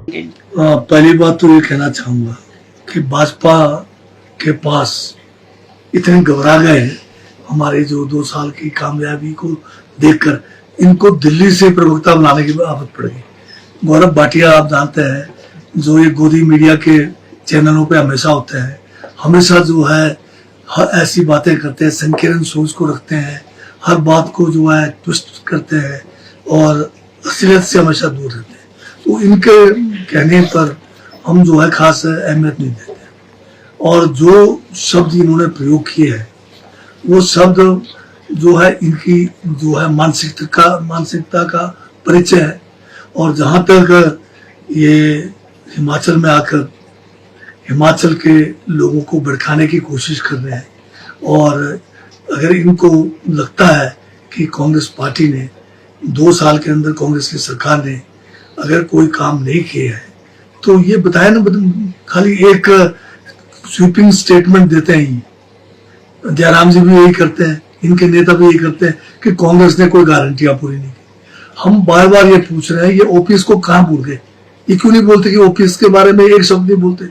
पहली बात तो ये कहना चाहूंगा कि भाजपा के पास इतने घबरा गए हैं हमारे जो 2 साल की कामयाबी को देखकर, इनको दिल्ली से प्रवक्ता बनाने की आदत पड़ गई। गौरव भाटिया आप जानते हैं, जो ये गोदी मीडिया के चैनलों पे हमेशा होते हैं, हमेशा जो है ऐसी बातें करते हैं, संकीर्ण सोच को रखते हैं, हर बात को जो है ट्विस्ट करते हैं और असलियत से हमेशा दूर रहते हैं। तो इनके कहने पर हम जो है खास अहमियत नहीं देते। और जो शब्द इन्होंने प्रयोग किए हैं वो शब्द जो है इनकी जो है मानसिकता का परिचय है। और जहाँ तक ये हिमाचल में आकर हिमाचल के लोगों को भड़काने की कोशिश कर रहे हैं, और अगर इनको लगता है कि कांग्रेस पार्टी ने 2 साल के अंदर, कांग्रेस की सरकार ने अगर कोई काम नहीं किया है, तो ये बताया ना, खाली एक स्वीपिंग स्टेटमेंट देते हैं। जयराम जी भी यही करते हैं, इनके नेता भी यही करते हैं कि कांग्रेस ने कोई गारंटियां पूरी नहीं की। हम बार बार ये पूछ रहे हैं, ये ओपीएस को कहां भूल गए? ये क्यों नहीं बोलते कि ओपीएस के बारे में एक शब्द नहीं बोलते?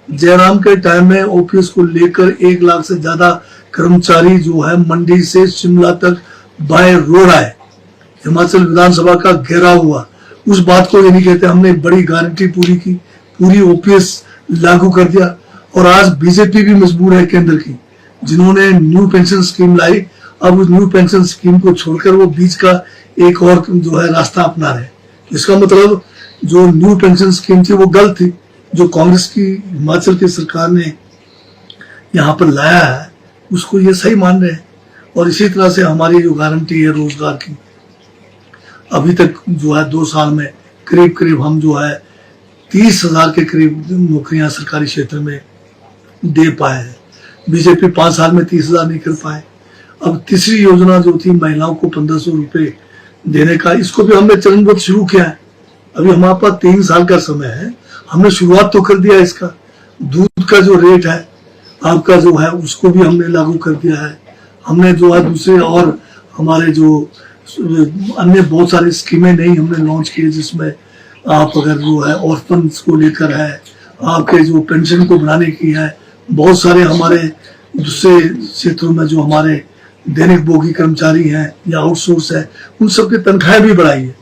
जयराम के टाइम में ओपीएस को लेकर 1 लाख से ज्यादा कर्मचारी जो है मंडी से शिमला तक बाय रोड आए, हिमाचल विधानसभा का घेराव हुआ। उस बात को ये नहीं कहते हमने बड़ी गारंटी पूरी की, पूरी ओपीएस लागू कर दिया। और आज बीजेपी भी मजबूर है केंद्र की, जिन्होंने न्यू पेंशन स्कीम लाई, अब उस न्यू पेंशन स्कीम को छोड़कर वो बीच का एक और जो है रास्ता अपना रहे। इसका मतलब जो न्यू पेंशन स्कीम थी वो गलत थी, जो कांग्रेस की हिमाचल की सरकार ने यहाँ पर लाया है उसको ये सही मान रहे हैं। और इसी तरह से हमारी जो गारंटी है रोजगार की, अभी तक जो है 2 साल में करीब हम जो है 30,000 के करीब नौकरियां सरकारी क्षेत्र में दे पाए हैं। बीजेपी 5 साल में 30,000 नहीं कर पाए। अब तीसरी योजना जो थी महिलाओं को 1500 रुपए देने का, इसको भी हमने चरणबद्ध शुरू किया है। अभी हमारे पास 3 साल का समय है, हमने शुरुआत तो कर दिया इसका। दूध का जो रेट है आपका जो है उसको भी हमने लागू कर दिया है। हमने जो है दूसरे और हमारे जो अन्य बहुत सारी स्कीमें नहीं हमने लॉन्च की, जिसमें आप अगर जो है ऑर्फन्स को लेकर है, आपके जो पेंशन को बढ़ाने की है, बहुत सारे हमारे दूसरे क्षेत्रों में जो हमारे दैनिक भोगी कर्मचारी हैं या आउटसोर्स है, उन सबकी तनख्वाहें भी बढ़ाई है।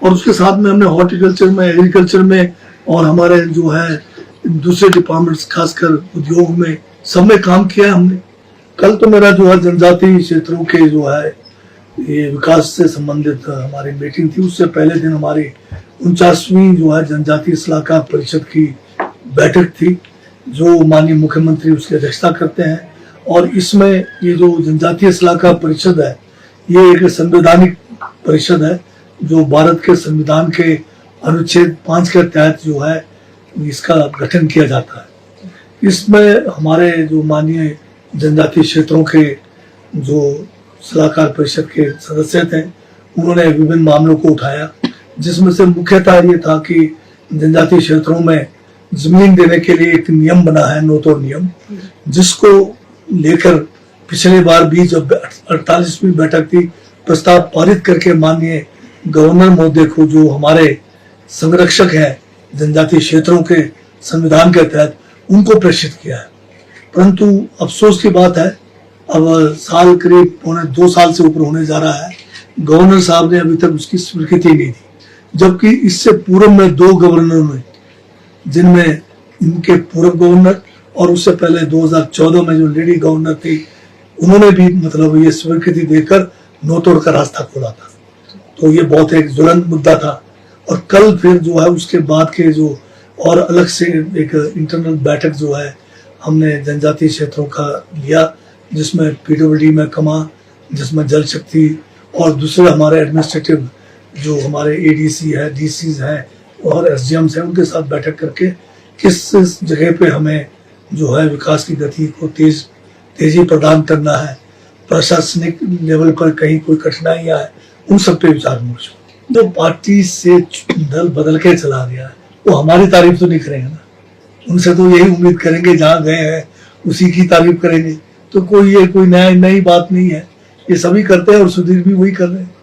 और उसके साथ में हमने हॉर्टिकल्चर में, एग्रीकल्चर में और हमारे जो है दूसरे डिपार्टमेंट्स, खासकर उद्योग में, सब में काम किया है हमने। कल तो मेरा जो है जनजातीय क्षेत्रों के जो है ये विकास से संबंधित हमारी मीटिंग थी। उससे पहले दिन हमारी 49वीं जो है जनजातीय सलाहकार परिषद की बैठक थी, जो माननीय मुख्यमंत्री उसकी अध्यक्षता करते हैं। और इसमें ये जो जनजातीय सलाहकार परिषद है, ये एक संवैधानिक परिषद है, जो भारत के संविधान के अनुच्छेद 5 के तहत जो है इसका गठन किया जाता है। इसमें हमारे जो माननीय जनजातीय क्षेत्रों के जो सलाहकार परिषद के सदस्य थे, उन्होंने विभिन्न मामलों को उठाया, जिसमें से मुख्यतः ये था कि जनजातीय क्षेत्रों में जमीन देने के लिए एक नियम बना है, नोतोड़ नियम, जिसको लेकर पिछले बार भी जब 48वीं बैठक थी, प्रस्ताव पारित करके माननीय गवर्नर महोदय को, जो हमारे संरक्षक हैं जनजातीय क्षेत्रों के संविधान के तहत, उनको प्रेषित किया है। परंतु अफसोस की बात है, अब साल करीब 2 साल से ऊपर होने जा रहा है, गवर्नर साहब ने अभी तक उसकी स्वीकृति नहीं दी। जबकि इससे पूर्व में 2 गवर्नर ने, जिनमें इनके पूर्व गवर्नर और उससे पहले 2014 में जो लेडी गवर्नर थी, उन्होंने भी मतलब ये स्वीकृति देकर नोतोड़ का रास्ता खोला था। तो ये बहुत एक ज्वलंत मुद्दा था। और कल फिर जो है उसके बाद के जो और अलग से एक इंटरनल बैठक जो है हमने जनजातीय क्षेत्रों का लिया, जिसमें पीडब्ल्यूडी में कमा, जिसमें जल शक्ति और दूसरे हमारे एडमिनिस्ट्रेटिव जो हमारे एडीसी है, डीसीज हैं और एसडीएम्स हैं, उनके साथ बैठक करके किस जगह पे हमें जो है विकास की गति को तेजी प्रदान करना है, प्रशासनिक लेवल पर कहीं कोई कठिनाइयां है, उन सब पे विचार विमर्श। जो पार्टी से दल बदल के चला गया है वो हमारी तारीफ तो नहीं करेंगे ना, उनसे तो यही उम्मीद करेंगे जहाँ गए हैं उसी की तारीफ करेंगे। तो कोई ये कोई नई बात नहीं है, ये सभी करते हैं और सुधीर भी वही कर रहे हैं।